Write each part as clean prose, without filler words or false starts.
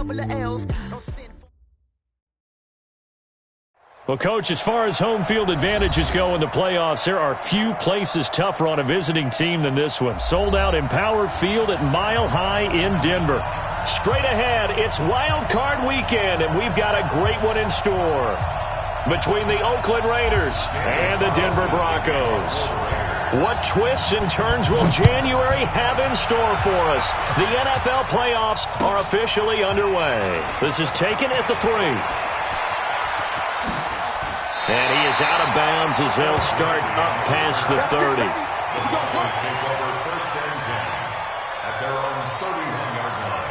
couple of L's. Well, Coach, as far as home field advantages go in the playoffs, there are few places tougher on a visiting team than this one. Sold out Empower Field at Mile High in Denver. Straight ahead, it's Wild Card Weekend, and we've got a great one in store between the Oakland Raiders and the Denver Broncos. What twists and turns will January have in store for us? The NFL playoffs are officially underway. This is taken at the 3. And he is out of bounds as they'll start up past the 30. First and 10 at their own 31-yard line.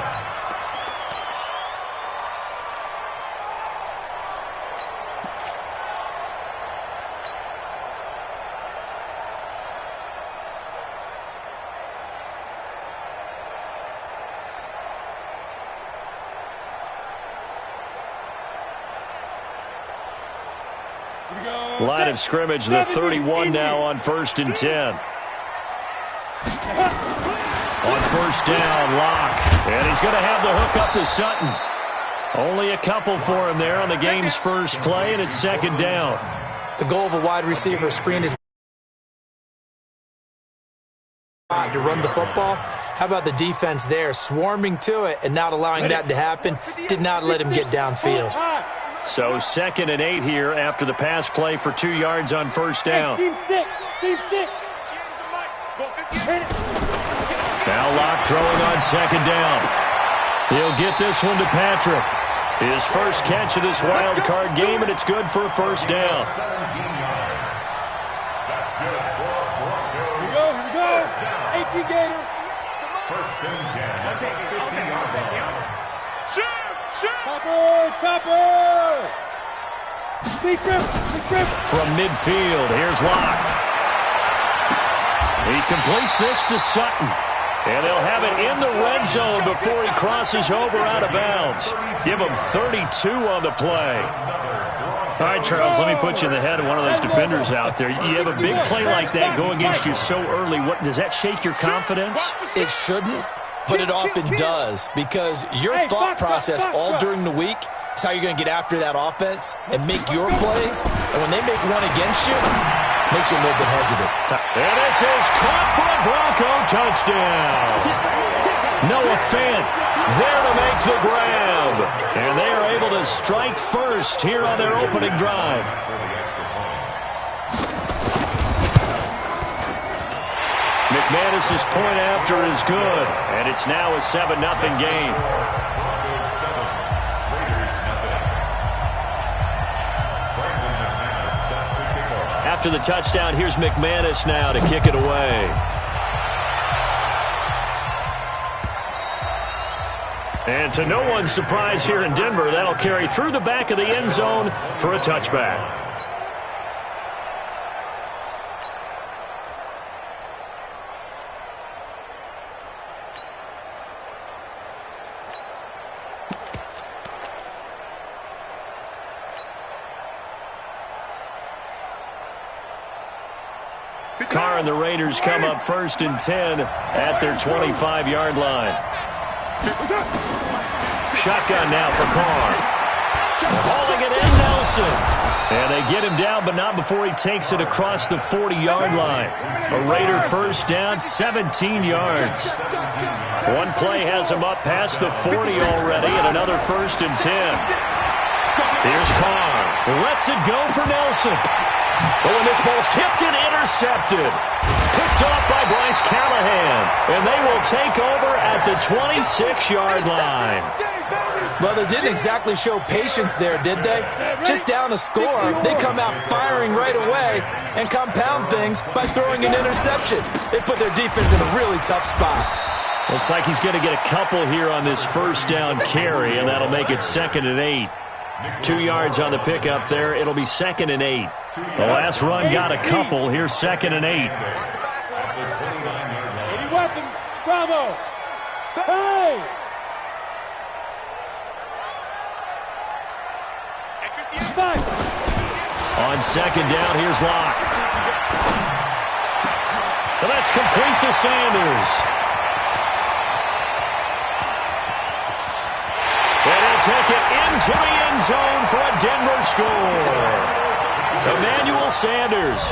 Line of scrimmage, the 31 now on 1st and 10. On first down, Locke. And he's going to have the hook up to Sutton. Only a couple for him there on the game's first play, and it's 2nd down. The goal of a wide receiver screen is to run the football. How about the defense there, swarming to it and not allowing that to happen? Did not let him get downfield. So 2nd and 8 here after the pass play for 2 yards on first down. Team 6. Now Locke throwing on 2nd down. He'll get this one to Patrick. His first catch of this wild card game, and it's good for a first down. 17 yards. That's good for Broncos. Here we go. 18 Gator. First and 10 at the 50-yard line. Topper! Big grip! From midfield, here's Locke. He completes this to Sutton. And they'll have it in the red zone before he crosses over out of bounds. Give him 32 on the play. All right, Charles, let me put you in the head of one of those defenders out there. You have a big play like that go against you so early. What does that shake your confidence? It shouldn't, but it often does, because your thought process all during the week is how you're going to get after that offense and make your plays. And when they make one against you, it makes you a little bit hesitant. And this is caught for a Bronco touchdown. Noah Fant there to make the grab. And they are able to strike first here on their opening drive. McManus's point after is good, and it's now a 7-0 game. After the touchdown, here's McManus now to kick it away. And to no one's surprise here in Denver, that'll carry through the back of the end zone for a touchback. Carr and the Raiders come up 1st and 10 at their 25-yard line. Shotgun now for Carr. Hauling it in, Nelson. And they get him down, but not before he takes it across the 40-yard line. A Raider first down, 17 yards. One play has him up past the 40 already, and another 1st and 10. Here's Carr. Lets it go for Nelson. Oh, and this ball's tipped and intercepted. Picked off by Bryce Callahan. And they will take over at the 26-yard line. Well, they didn't exactly show patience there, did they? Just down a score, they come out firing right away and compound things by throwing an interception. They put their defense in a really tough spot. Looks like he's going to get a couple here on this first down carry, and that'll make it 2nd and 8. 2 yards on the pickup there. It'll be 2nd and 8. The last run got a couple. Here's 2nd and 8. 80 weapons. Bravo. Hey! On 2nd down, here's Locke. Well, that's complete to Sanders. And take it into the end zone for a Denver score. Emmanuel Sanders,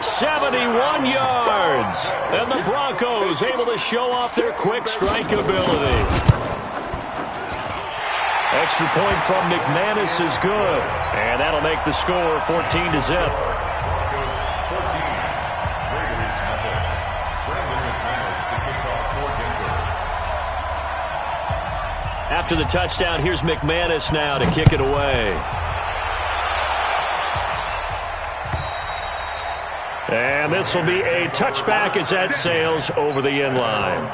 71 yards. And the Broncos able to show off their quick strike ability. Extra point from McManus is good. And that'll make the score 14-0. After the touchdown, here's McManus now to kick it away. And this will be a touchback as that sails over the end line.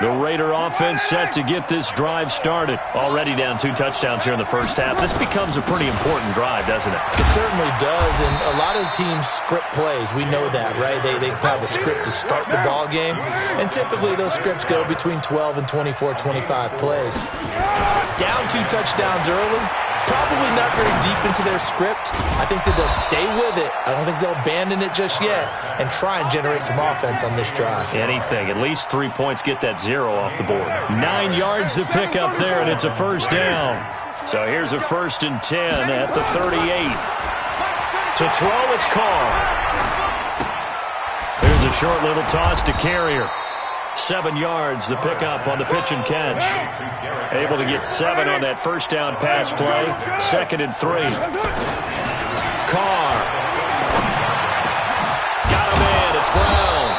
The Raider offense set to get this drive started. Already down 2 touchdowns here in the first half. This becomes a pretty important drive, doesn't it? It certainly does, and a lot of the teams script plays. We know that, right? They have a script to start the ball game, and typically those scripts go between 12 and 24, 25 plays. Down 2 touchdowns early. Probably not very deep into their script. I think that they'll stay with it. I don't think they'll abandon it just yet and try and generate some offense on this drive. Anything. At least 3 points, get that 0 off the board. 9 yards to pick up there, and it's a first down. So here's a 1st and 10 at the 38. To throw, it's Carr. There's a short little toss to Carrier. 7 yards, the pickup on the pitch and catch. Able to get 7 on that first down pass play. 2nd and 3. Carr. Got him in. It's Brown.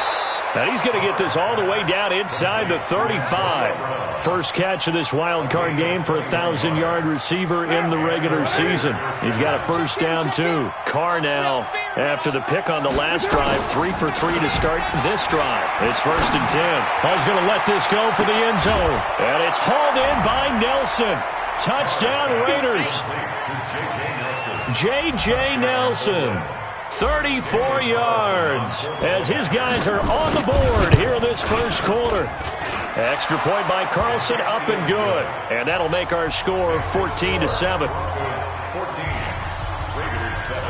And he's going to get this all the way down inside the 35. First catch of this wild card game for a 1,000-yard receiver in the regular season. He's got a first down, too. Carr now, after the pick on the last drive, 3 for 3 to start this drive. It's 1st and 10. Hall's going to let this go for the end zone. And it's hauled in by Nelson. Touchdown, Raiders. J.J. Nelson. 34 yards as his guys are on the board here in this first quarter. Extra point by Carlson, up and good. And that'll make our score 14-7. 14, Raiders 7.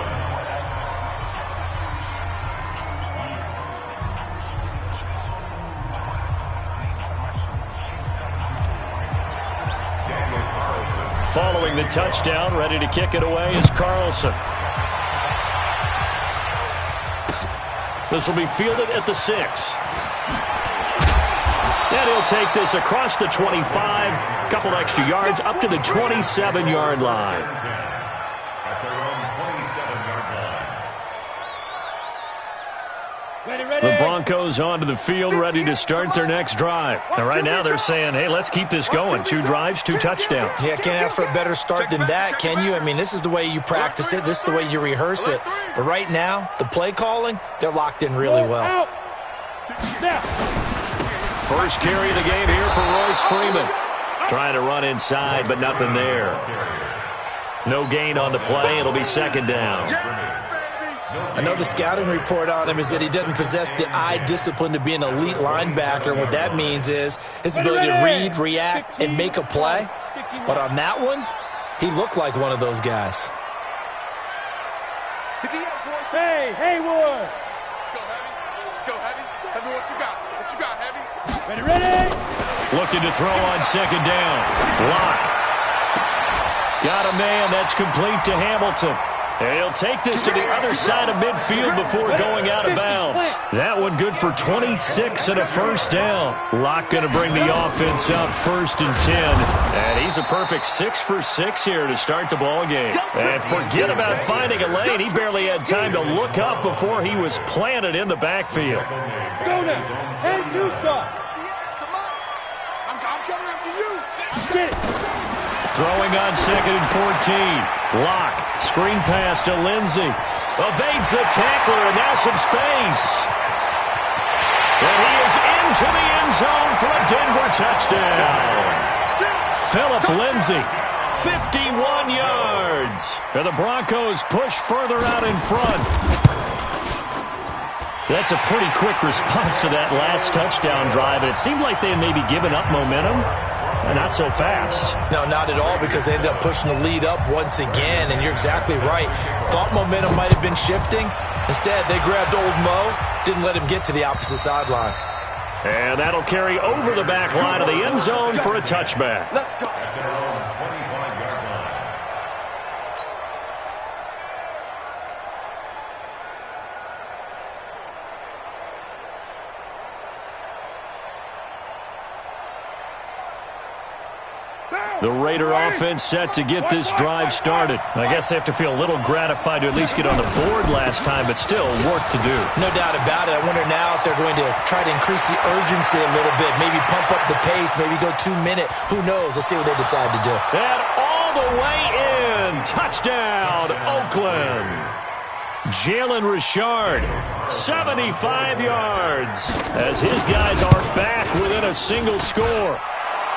Following the touchdown, ready to kick it away is Carlson. This will be fielded at the 6. And he'll take this across the 25. Couple extra yards up to the 27-yard line. At their own 27-yard line. The Broncos onto the field, ready to start their next drive. And right now they're saying, hey, let's keep this going. 2 drives, 2 touchdowns. Yeah, can't ask for a better start than that, can you? I mean, this is the way you practice it. This is the way you rehearse it. But right now, the play calling, they're locked in really well. First carry of the game here for Royce Freeman. Trying to run inside, but nothing there. No gain on the play. It'll be 2nd down. I know the scouting report on him is that he doesn't possess the eye discipline to be an elite linebacker. And what that means is his ability to read, react, and make a play. But on that one, he looked like one of those guys. Hey, Haywood! Let's go, Heavy. Let's go, Heavy. Heavy, what you got? What you got, Heavy? Ready? Looking to throw on 2nd down. Lock. Got a man. That's complete to Hamilton. And he'll take this to the other side of midfield before going out of bounds. That one good for 26 and a first down. Locke going to bring the offense up 1st and 10. And he's a perfect 6 for 6 here to start the ball game. And forget about finding a lane. He barely had time to look up before he was planted in the backfield. Go now. Head to stop. I'm coming after you. Get it. Throwing on 2nd and 14. Locke. Screen pass to Lindsey. Evades the tackler, and now some space. And he is into the end zone for a Denver touchdown. Phillip Lindsey, 51 yards. And the Broncos push further out in front. That's a pretty quick response to that last touchdown drive. And it seemed like they had maybe given up momentum. not so fast. No, not at all, because they ended up pushing the lead up once again, and you're exactly right. Thought momentum might have been shifting. Instead, they grabbed old Mo, didn't let him get to the opposite sideline. And that'll carry over the back line of the end zone for a touchback. At their own 25-yard line. The Raider offense set to get this drive started. I guess they have to feel a little gratified to at least get on the board last time, but still work to do. No doubt about it. I wonder now if they're going to try to increase the urgency a little bit, maybe pump up the pace, maybe go 2 minute. Who knows? Let's see what they decide to do. And all the way in. Touchdown, Oakland. Jalen Richard, 75 yards, as his guys are back within a single score.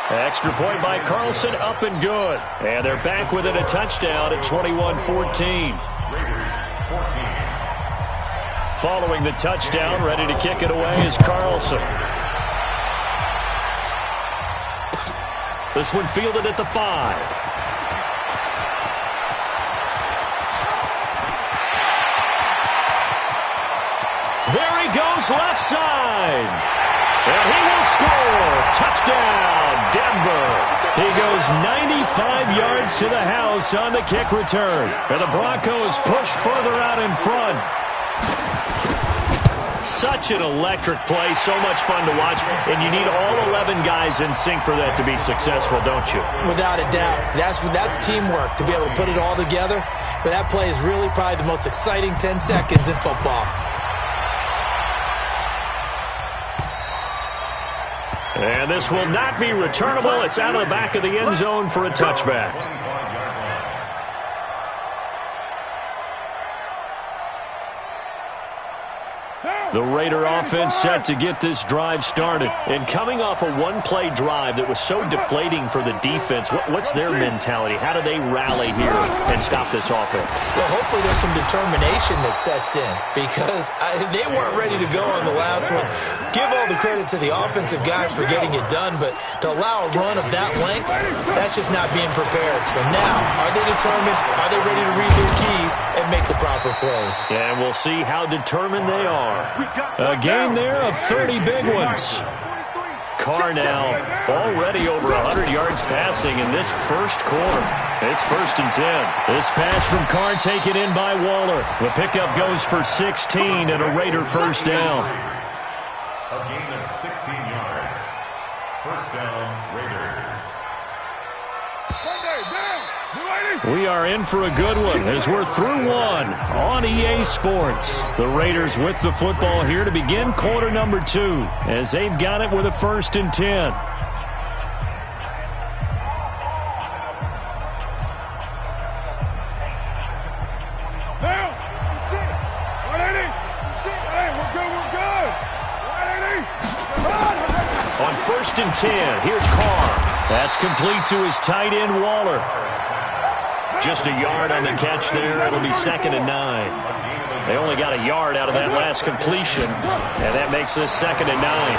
Extra point by Carlson, up and good. And they're back within a touchdown at 21-14. Following the touchdown, ready to kick it away is Carlson. This one fielded at the 5. There he goes, left side. And he will score. Touchdown, Denver. He goes 95 yards to the house on the kick return. And the Broncos push further out in front. Such an electric play, so much fun to watch. And you need all 11 guys in sync for that to be successful, don't you? Without a doubt. That's teamwork, to be able to put it all together. But that play is really probably the most exciting 10 seconds in football. And this will not be returnable. It's out of the back of the end zone for a touchback. The Raider offense set to get this drive started. And coming off a one-play drive that was so deflating for the defense, what's their mentality? How do they rally here and stop this offense? Well, hopefully there's some determination that sets in, because they weren't ready to go on the last one. Give all the credit to the offensive guys for getting it done, but to allow a run of that length, that's just not being prepared. So now, are they determined? Are they ready to read their keys and make the proper plays? And we'll see how determined they are. A gain there of 30 big ones. Carr now already over 100 yards passing in this first quarter. It's 1st and 10. This pass from Carr taken in by Waller. The pickup goes for 16 and a Raider first down. A gain of 16 yards. First down, Raiders. We are in for a good one as we're through one on EA Sports. The Raiders with the football here to begin quarter number 2 as they've got it with a 1st and 10. On 1st and 10, here's Carr. That's complete to his tight end, Waller. Just a yard on the catch there. It'll be 2nd and 9. They only got a yard out of that last completion, and that makes this 2nd and 9.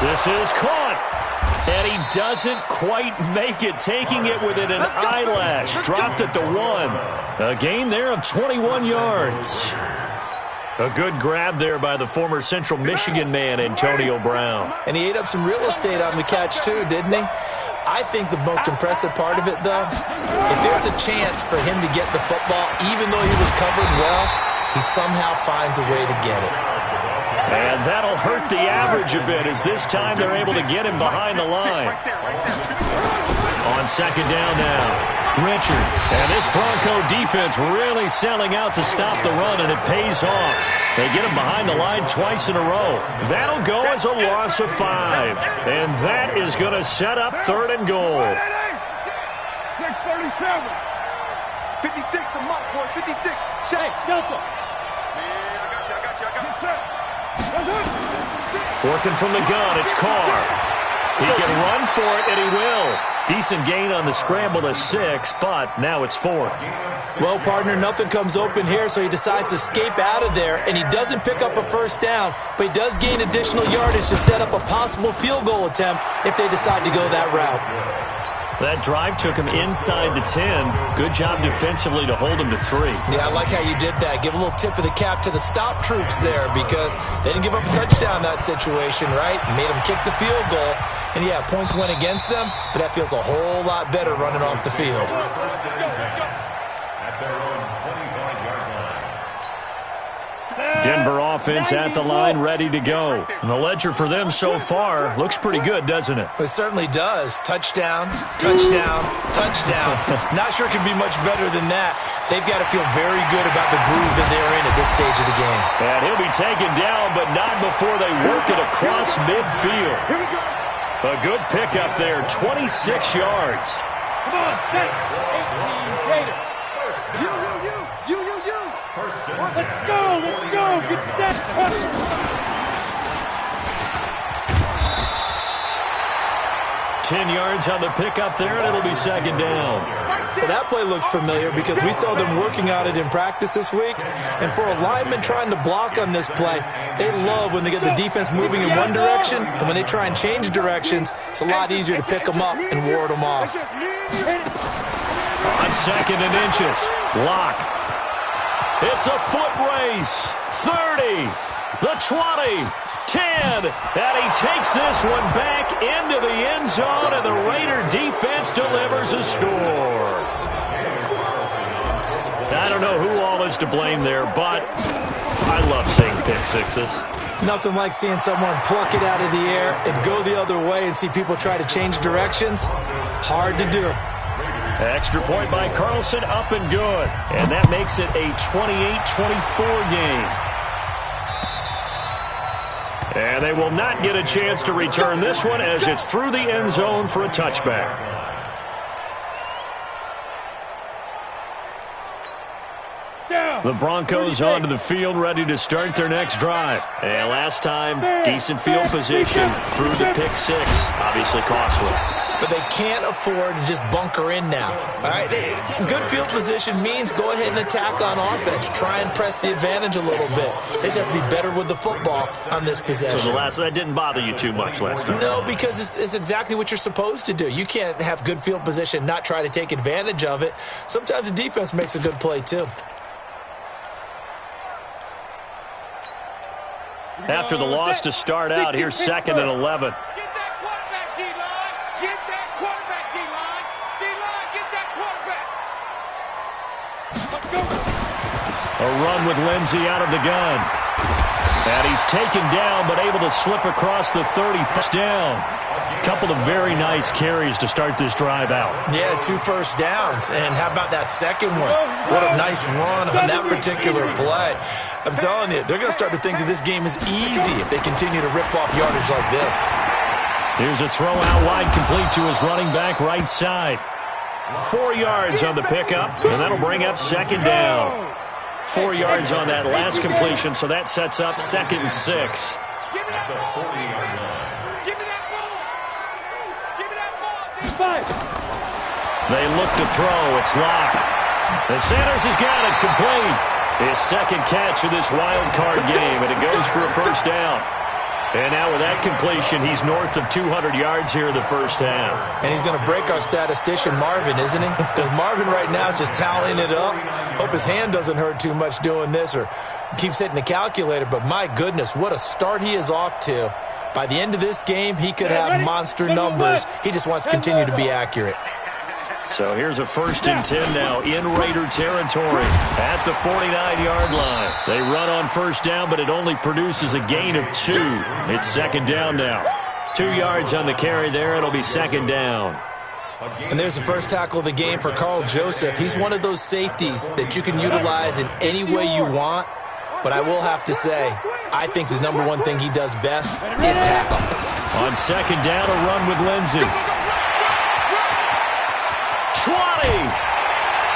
This is caught, and he doesn't quite make it, taking it within an eyelash. Dropped at the 1. A gain there of 21 yards. A good grab there by the former Central Michigan man, Antonio Brown. And he ate up some real estate on the catch, too, didn't he? I think the most impressive part of it, though, if there's a chance for him to get the football, even though he was covered well, he somehow finds a way to get it. And that'll hurt the average a bit, as this time they're able to get him behind the line. On 2nd down now. Richard, and this Bronco defense really selling out to stop the run, and it pays off. They get him behind the line twice in a row. That'll go as a loss of 5, and that is going to set up 3rd and goal. 6:37. 56, the mark, boy, 56. Hey, Delta. Working from the gun, it's Carr. He can run for it, and he will. Decent gain on the scramble to 6, but now it's 4th. Well, partner, nothing comes open here, so he decides to escape out of there, and he doesn't pick up a first down, but he does gain additional yardage to set up a possible field goal attempt if they decide to go that route. That drive took him inside the 10. Good job defensively to hold him to 3. Yeah, I like how you did that. Give a little tip of the cap to the stop troops there because they didn't give up a touchdown in that situation, right? Made them kick the field goal. And, yeah, points went against them, but that feels a whole lot better running off the field. At their own 25-yard line. Denver offense at the line, ready to go. And the ledger for them so far looks pretty good, doesn't it? It certainly does. Touchdown, touchdown, touchdown. Not sure it can be much better than that. They've got to feel very good about the groove that they're in at this stage of the game. And he'll be taken down, but not before they work it across midfield. A good pickup there, 26 yards. Come on, set. 18 Gator. You. Let's go. Get set. 10 yards on the pickup there, and it'll be second down. Well, that play looks familiar because we saw them working on it in practice this week. And for a lineman trying to block on this play, they love when they get the defense moving in one direction. And when they try and change directions, it's a lot easier to pick them up and ward them off. On second and inches, Lock. It's a foot race. 30, the 20, 10, and he takes this one back into the end zone, and the Raider defense delivers a score. I don't know who all is to blame there, but I love seeing pick sixes. Nothing like seeing someone pluck it out of the air and go the other way and see people try to change directions. Hard to do. Extra point by Carlson, up and good. And that makes it a 28-24 game. And they will not get a chance to return this one as it's through the end zone for a touchback. The Broncos onto the field, ready to start their next drive. And last time, decent field position through the pick six. Obviously costly. But they can't afford to just bunker in now. All right, good field position means go ahead and attack on offense. Try and press the advantage a little bit. They just have to be better with the football on this possession. So that didn't bother you too much last time? No, because it's exactly what you're supposed to do. You can't have good field position, not try to take advantage of it. Sometimes the defense makes a good play too. After the loss to start out, here's second and 11. A run with Lindsey out of the gun. And he's taken down, but able to slip across the 30. First down. A couple of very nice carries to start this drive out. Yeah, 2 first downs. And how about that second one? What a nice run on that particular play. I'm telling you, they're going to start to think that this game is easy if they continue to rip off yardage like this. Here's a throw out wide, complete to his running back right side. 4 yards on the pickup, and that'll bring up second down. 4 yards on that last completion, so that sets up second and 6. At the 40-yard line. They look to throw. It's Locke. And Sanders has got it complete. His second catch of this wild card game, and it goes for a first down. And now with that completion, he's north of 200 yards here in the first half. And he's going to break our statistician, Marvin, isn't he? Because Marvin right now is just tallying it up. Hope his hand doesn't hurt too much doing this or keeps hitting the calculator. But my goodness, what a start he is off to. By the end of this game, he could have monster numbers. He just wants to continue to be accurate. So here's a first and 10 now in Raider territory at the 49-yard line. They run on first down, but it only produces a gain of 2. It's second down now. 2 yards on the carry there. It'll be second down. And there's the first tackle of the game for Carl Joseph. He's one of those safeties that you can utilize in any way you want. But I will have to say, I think the number one thing he does best is tackle. On second down, a run with Lindsey. 20.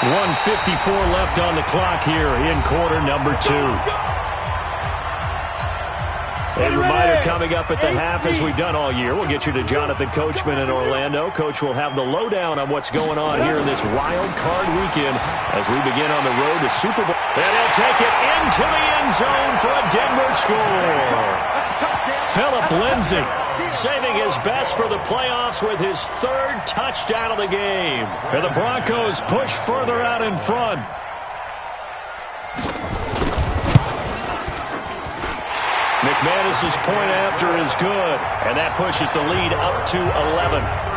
1:54 left on the clock here in quarter number 2. A reminder coming up at the half, as we've done all year. We'll get you to Jonathan Coachman in Orlando. Coach will have the lowdown on what's going on here in this wild card weekend as we begin on the road to Super Bowl. And he'll take it into the end zone for a Denver score. Phillip Lindsay saving his best for the playoffs with his third touchdown of the game. And the Broncos push further out in front. McManus's point after is good, and that pushes the lead up to 11.